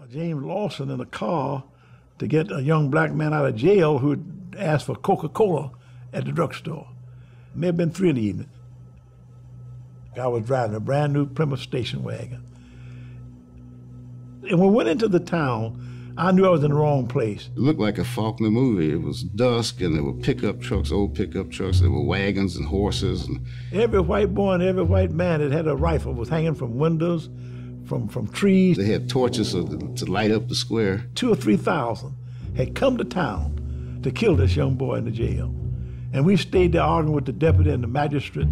James Lawson in a car to get a young black man out of jail who had asked for Coca-Cola at the drugstore. It may have been 3 in the evening. I was driving a brand new Plymouth station wagon. And when we went into the town, I knew I was in the wrong place. It looked like a Faulkner movie. It was dusk, and there were pickup trucks, old pickup trucks. There were wagons and horses. And every white boy and every white man that had a rifle was hanging from windows, from trees. They had torches to light up the square. 2,000 or 3,000 had come to town to kill this young boy in the jail. And we stayed there arguing with the deputy and the magistrate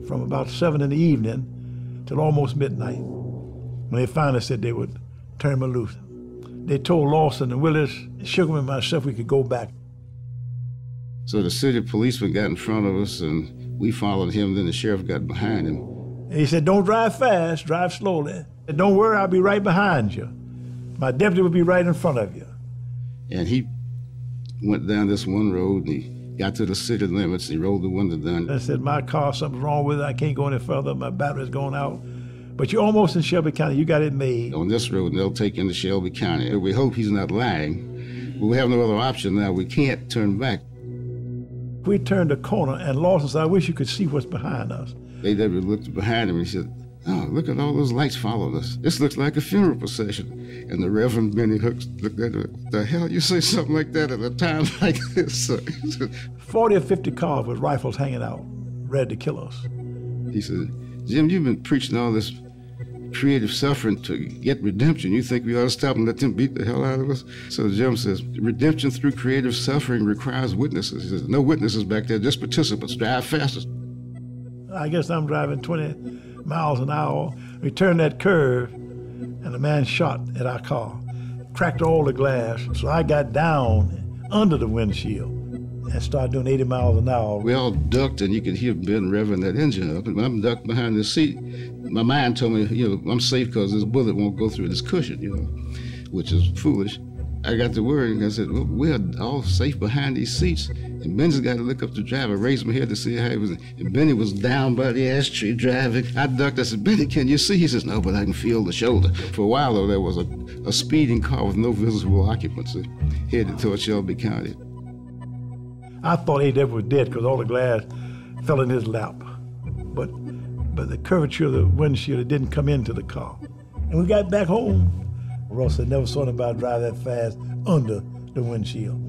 from about 7 in the evening till almost midnight, when they finally said they would turn him loose. They told Lawson and Willis, Sugarman and myself, we could go back. So the city policeman got in front of us, and we followed him. Then the sheriff got behind him. And he said, "Don't drive fast, drive slowly. And don't worry, I'll be right behind you. My deputy will be right in front of you." And he went down this one road, and he got to the city limits. He rolled the window down. I said, "My car, something's wrong with it. I can't go any further. My battery's going out. But you're almost in Shelby County. You got it made." On this road, they'll take you into Shelby County. We hope he's not lying, but we have no other option now. We can't turn back. We turned the corner, and Lawson said, "I wish you could see what's behind us." They never looked behind him, and he said, "Oh, look at all those lights following us. This looks like a funeral procession." And the Reverend Benny Hooks looked at him, "The hell you say something like that at a time like this?" 40 or 50 cars with rifles hanging out, ready to kill us. He said, "Jim, you've been preaching all this creative suffering to get redemption. You think we ought to stop and let them beat the hell out of us?" So Jim says, "Redemption through creative suffering requires witnesses." He says, "No witnesses back there, just participants. Drive faster." I guess I'm driving 20 miles an hour. We turned that curve, and a man shot at our car, cracked all the glass. So I got down under the windshield and started doing 80 miles an hour. We all ducked, and you could hear Ben revving that engine up. And when I'm ducked behind the seat, my mind told me, I'm safe because this bullet won't go through this cushion, which is foolish. I got to worry, and I said, "Well, we're all safe behind these seats." And Ben's got to look up the driver. I raised my head to see how he was. And Benny was down by the ashtray driving. I ducked. I said, "Benny, can you see?" He says, "No, but I can feel the shoulder." For a while, though, there was a speeding car with no visible occupancy headed toward Shelby County. I thought A.W. was dead because all the glass fell in his lap. But the curvature of the windshield, it didn't come into the car. And we got back home. Ross had never saw anybody drive that fast under the windshield.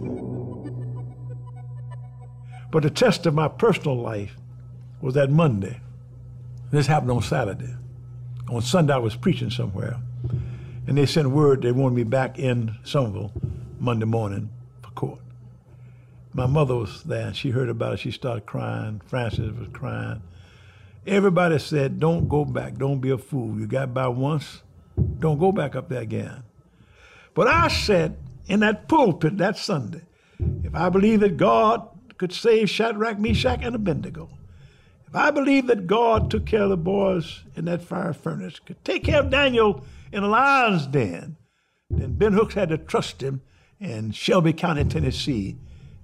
But the test of my personal life was that Monday. This happened on Saturday. On Sunday, I was preaching somewhere, and they sent word they wanted me back in Somerville Monday morning for court. My mother was there, and she heard about it. She started crying. Frances was crying. Everybody said, "Don't go back. Don't be a fool. You got by once. Don't go back up there again." But I said in that pulpit that Sunday, if I believe that God could save Shadrach, Meshach, and Abednego, if I believe that God took care of the boys in that fire furnace, could take care of Daniel in a lion's den, then Ben Hooks had to trust him in Shelby County, Tennessee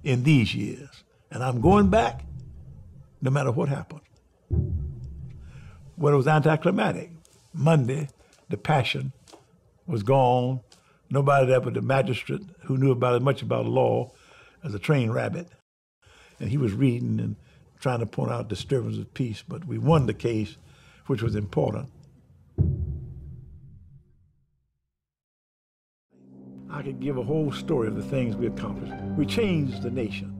in these years. And I'm going back no matter what happens. Well, it was anticlimactic. Monday, the passion was gone. Nobody there but the magistrate who knew about as much about the law as a trained rabbit. And he was reading and trying to point out disturbance of peace, but we won the case, which was important. I could give a whole story of the things we accomplished. We changed the nation.